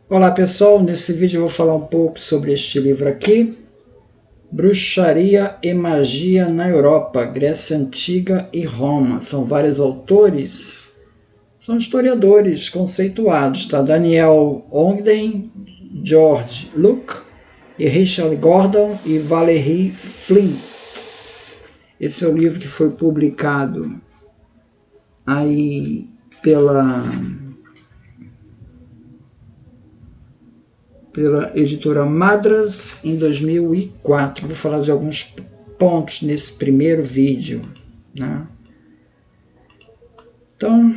Olá pessoal, nesse vídeo eu vou falar um pouco sobre este livro aqui, Bruxaria e Magia na Europa, Grécia Antiga e Roma. São vários autores, são historiadores conceituados, tá? Daniel Ogden, George Luke, e Richard Gordon e Valerie Flint. Esse é o livro que foi publicado aí pela editora Madras em 2004. Vou falar de alguns pontos nesse primeiro vídeo, né? Então,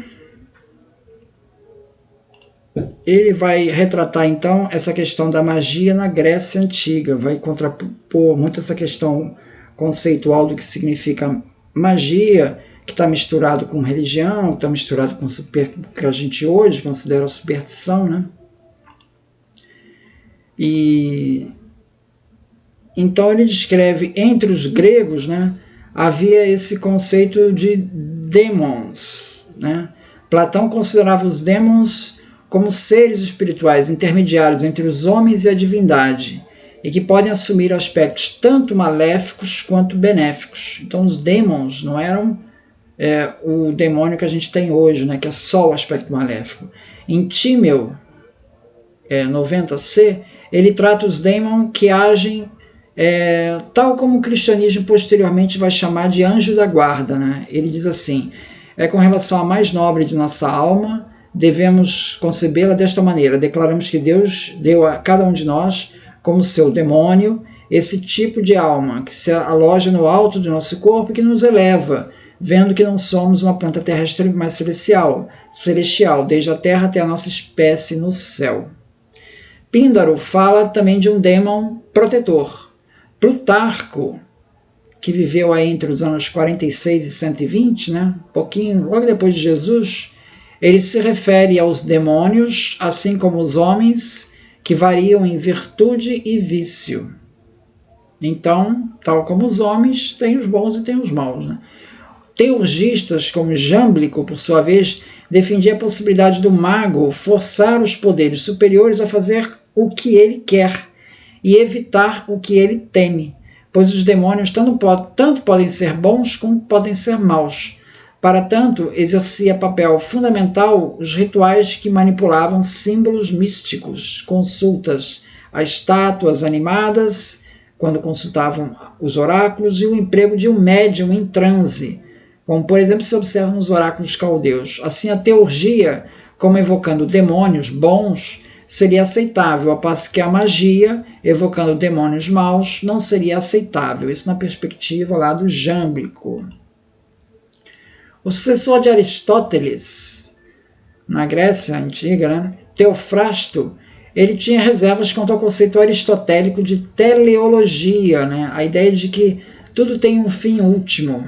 ele vai retratar então essa questão da magia na Grécia Antiga, vai contrapor muito essa questão conceitual do que significa magia, que está misturado com religião, que está misturado com que a gente hoje considera superstição, né? E então ele descreve entre os gregos, né, havia esse conceito de demons, né? Platão considerava os demons como seres espirituais intermediários entre os homens e a divindade, e que podem assumir aspectos tanto maléficos quanto benéficos. Então os demons não eram o demônio que a gente tem hoje, né, que é só o aspecto maléfico. Em Tímeo 90c, ele trata os demons que agem tal como o cristianismo posteriormente vai chamar de anjo da guarda, né? Ele diz assim: com relação à mais nobre de nossa alma, devemos concebê-la desta maneira. Declaramos que Deus deu a cada um de nós, como seu demônio, esse tipo de alma que se aloja no alto do nosso corpo e que nos eleva, vendo que não somos uma planta terrestre, mas celestial, desde a terra até a nossa espécie no céu. Píndaro fala também de um demon protetor. Plutarco, que viveu aí entre os anos 46 e 120, né, pouquinho, logo depois de Jesus, ele se refere aos demônios, assim como os homens, que variam em virtude e vício. Então, tal como os homens, tem os bons e tem os maus, né? Teurgistas, como Jâmblico, por sua vez, defendia a possibilidade do mago forçar os poderes superiores a fazer o que ele quer e evitar o que ele teme, pois os demônios tanto podem ser bons como podem ser maus. Para tanto, exercia papel fundamental os rituais que manipulavam símbolos místicos, consultas a estátuas animadas, quando consultavam os oráculos, e o emprego de um médium em transe, como por exemplo se observa nos oráculos caldeus. Assim, a teurgia, como evocando demônios bons, seria aceitável, ao passo que a magia, evocando demônios maus, não seria aceitável. Isso na perspectiva lá do Jâmblico. O sucessor de Aristóteles, na Grécia Antiga, né, Teofrasto, ele tinha reservas quanto ao conceito aristotélico de teleologia, né, a ideia de que tudo tem um fim último,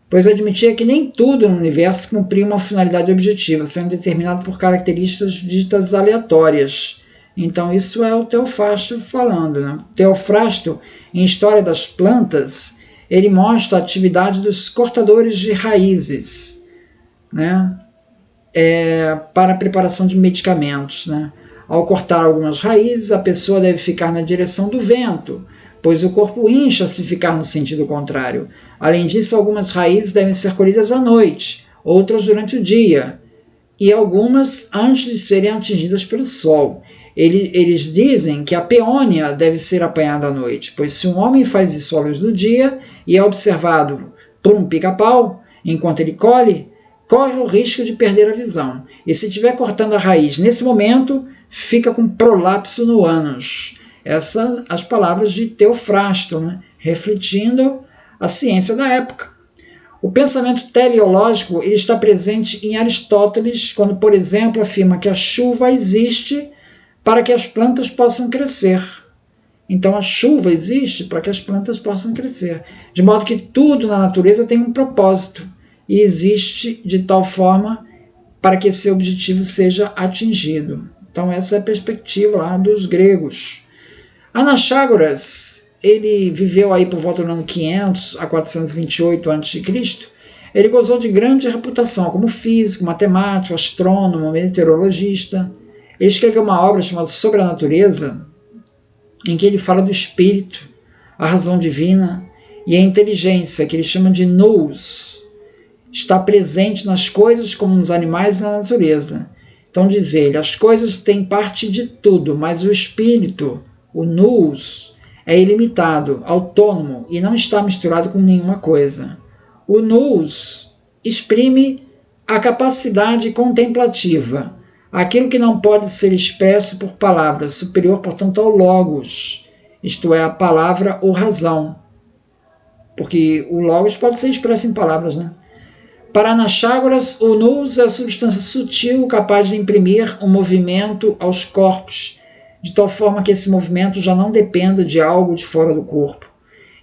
pois admitia que nem tudo no universo cumpria uma finalidade objetiva, sendo determinado por características ditas aleatórias. Então isso é o Teofrasto falando, né? Teofrasto, em História das Plantas, ele mostra a atividade dos cortadores de raízes, né? Para a preparação de medicamentos, né? Ao cortar algumas raízes, a pessoa deve ficar na direção do vento, pois o corpo incha se ficar no sentido contrário. Além disso, algumas raízes devem ser colhidas à noite, outras durante o dia, e algumas antes de serem atingidas pelo sol. Eles dizem que a peônia deve ser apanhada à noite, pois se um homem faz isso à luz do dia e é observado por um pica-pau enquanto ele colhe, corre o risco de perder a visão. E se estiver cortando a raiz nesse momento, fica com prolapso no ânus. Essas as palavras de Teofrasto, né, refletindo a ciência da época. O pensamento teleológico ele está presente em Aristóteles, quando, por exemplo, afirma que a chuva existe para que as plantas possam crescer. Então a chuva existe para que as plantas possam crescer. De modo que tudo na natureza tem um propósito e existe de tal forma para que esse objetivo seja atingido. Então essa é a perspectiva lá dos gregos. Anaxágoras, ele viveu aí por volta do ano 500 a 428 a.C. Ele gozou de grande reputação como físico, matemático, astrônomo, meteorologista. Ele escreveu uma obra chamada Sobre a Natureza, em que ele fala do espírito, a razão divina e a inteligência, que ele chama de nous, está presente nas coisas como nos animais e na natureza. Então diz ele, as coisas têm parte de tudo, mas o espírito, o nous, é ilimitado, autônomo e não está misturado com nenhuma coisa. O nous exprime a capacidade contemplativa, aquilo que não pode ser expresso por palavras, superior, portanto, ao logos, isto é, a palavra ou razão, porque o logos pode ser expresso em palavras, né? Para Anaxágoras, o nous é a substância sutil capaz de imprimir um movimento aos corpos, de tal forma que esse movimento já não dependa de algo de fora do corpo.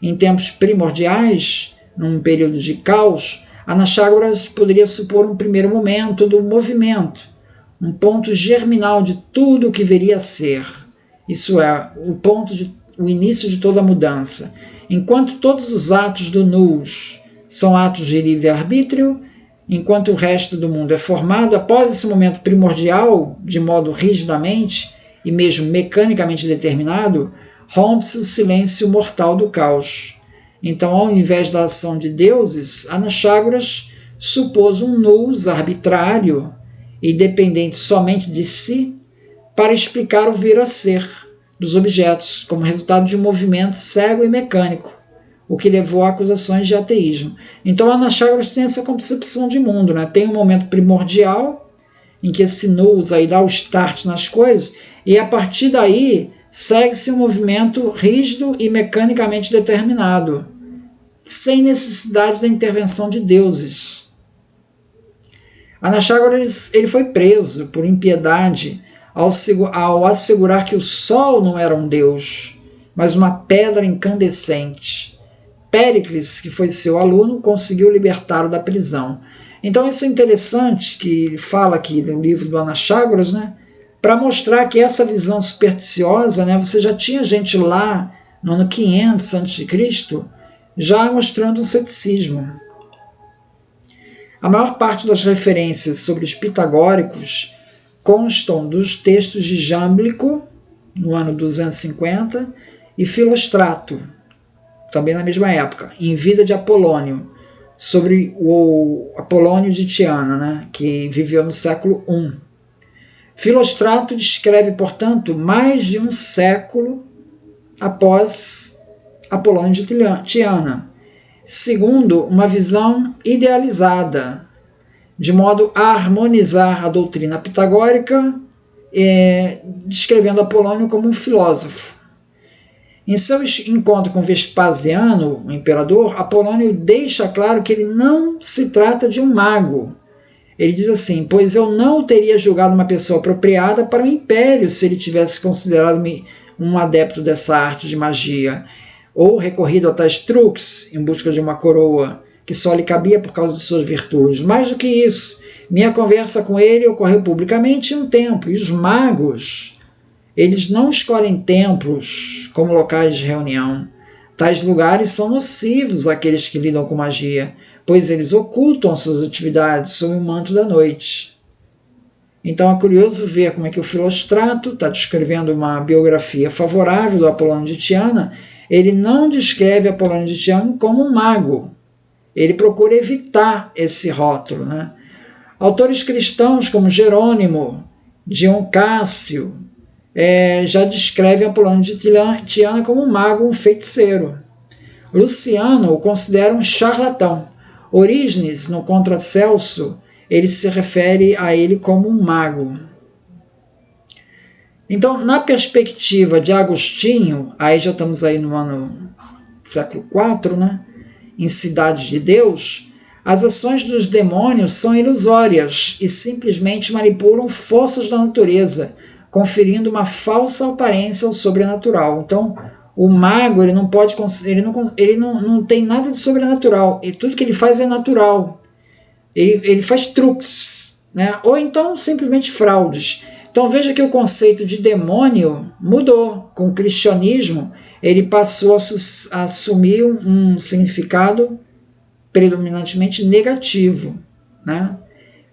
Em tempos primordiais, num período de caos, Anaxágoras poderia supor um primeiro momento do movimento, um ponto germinal de tudo o que viria a ser. Isso é, o início de toda a mudança. Enquanto todos os atos do nous são atos de livre-arbítrio, enquanto o resto do mundo é formado após esse momento primordial, de modo rigidamente e mesmo mecanicamente determinado, rompe-se o silêncio mortal do caos. Então, ao invés da ação de deuses, Anaxágoras supôs um nous arbitrário e dependente somente de si para explicar o vir a ser dos objetos, como resultado de um movimento cego e mecânico, o que levou a acusações de ateísmo. Então, Anaxágoras tem essa concepção de mundo, né? Tem um momento primordial, em que esse nous aí dá o start nas coisas, e a partir daí segue-se um movimento rígido e mecanicamente determinado, sem necessidade da intervenção de deuses. Anaxágoras ele foi preso por impiedade ao assegurar que o sol não era um deus, mas uma pedra incandescente. Péricles, que foi seu aluno, conseguiu libertá-lo da prisão. Então isso é interessante, que ele fala aqui no livro do Anaxágoras, né, para mostrar que essa visão supersticiosa, né, você já tinha gente lá no ano 500 a.C., já mostrando um ceticismo. A maior parte das referências sobre os pitagóricos constam dos textos de Jámblico, no ano 250, e Filostrato, também na mesma época, em Vida de Apolônio, sobre o Apolônio de Tiana, né, que viveu no século I. Filostrato descreve, portanto, mais de um século após Apolônio de Tiana, segundo uma visão idealizada, de modo a harmonizar a doutrina pitagórica, descrevendo Apolônio como um filósofo. Em seu encontro com Vespasiano, o imperador, Apolônio deixa claro que ele não se trata de um mago. Ele diz assim, pois eu não teria julgado uma pessoa apropriada para o império se ele tivesse considerado um adepto dessa arte de magia, ou recorrido a tais truques em busca de uma coroa que só lhe cabia por causa de suas virtudes. Mais do que isso, minha conversa com ele ocorreu publicamente em um templo, e os magos, eles não escolhem templos como locais de reunião. Tais lugares são nocivos àqueles que lidam com magia, pois eles ocultam suas atividades sob o manto da noite. Então é curioso ver como é que o Filostrato está descrevendo uma biografia favorável do Apolônio de Tiana. Ele não descreve Apolônio de Tiana como um mago. Ele procura evitar esse rótulo, né? Autores cristãos como Jerônimo, Dion Cássio, já descrevem Apolônio de Tiana como um mago, um feiticeiro. Luciano o considera um charlatão. Orígenes, no Contra Celso, ele se refere a ele como um mago. Então, na perspectiva de Agostinho, aí já estamos aí no ano século IV, né? Em Cidade de Deus, as ações dos demônios são ilusórias e simplesmente manipulam forças da natureza, conferindo uma falsa aparência ao sobrenatural. Então, o mago ele não tem nada de sobrenatural, e tudo que ele faz é natural. Ele faz truques, né? Ou então simplesmente fraudes. Então veja que o conceito de demônio mudou. Com o cristianismo, ele passou a assumir um significado predominantemente negativo, né?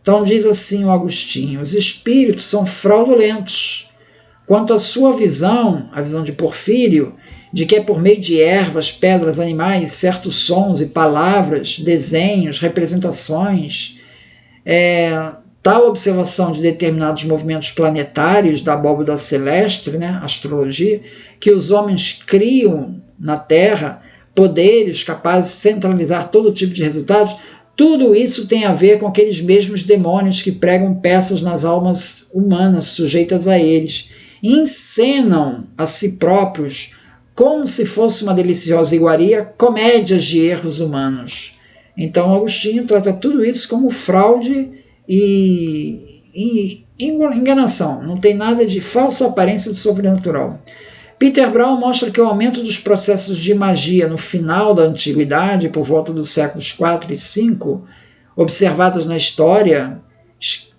Então diz assim o Agostinho: os espíritos são fraudulentos. Quanto à sua visão, a visão de Porfírio, de que é por meio de ervas, pedras, animais, certos sons e palavras, desenhos, representações, tal observação de determinados movimentos planetários da abóbada celeste, né, astrologia, que os homens criam na Terra poderes capazes de centralizar todo tipo de resultados, tudo isso tem a ver com aqueles mesmos demônios que pregam peças nas almas humanas sujeitas a eles, e encenam a si próprios, como se fosse uma deliciosa iguaria, comédias de erros humanos. Então Agostinho trata tudo isso como fraude e enganação, não tem nada de falsa aparência de sobrenatural. Peter Brown mostra que o aumento dos processos de magia no final da Antiguidade, por volta dos séculos 4 e 5, observados na história,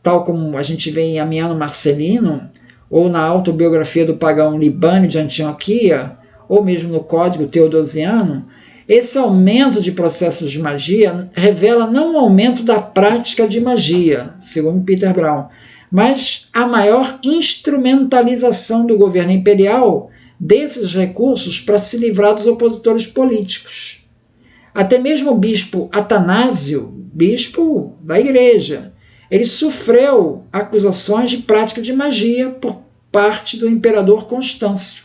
tal como a gente vê em Amiano Marcelino, ou na autobiografia do pagão Libânio de Antioquia, ou mesmo no Código Teodosiano, esse aumento de processos de magia revela não um aumento da prática de magia, segundo Peter Brown, mas a maior instrumentalização do governo imperial desses recursos para se livrar dos opositores políticos. Até mesmo o bispo Atanásio, bispo da igreja, ele sofreu acusações de prática de magia por parte do imperador Constâncio.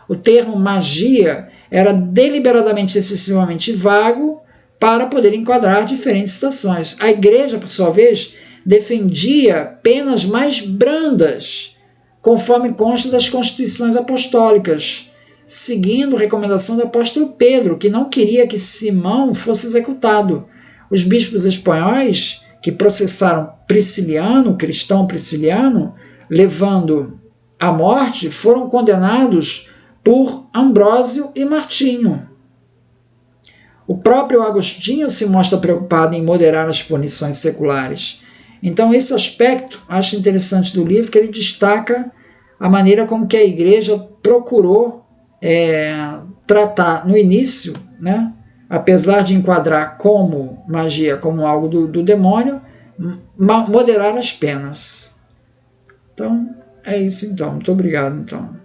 O termo magia era deliberadamente excessivamente vago para poder enquadrar diferentes situações. A igreja, por sua vez, defendia penas mais brandas, conforme consta das constituições apostólicas, seguindo a recomendação do apóstolo Pedro, que não queria que Simão fosse executado. Os bispos espanhóis, que processaram Prisciliano, cristão Prisciliano, levando à morte, foram condenados por Ambrósio e Martinho. O próprio Agostinho se mostra preocupado em moderar as punições seculares. Então esse aspecto, acho interessante do livro, que ele destaca a maneira como que a igreja procurou tratar no início, né, apesar de enquadrar como magia, como algo do demônio, moderar as penas. Então, é isso então. Muito obrigado, então.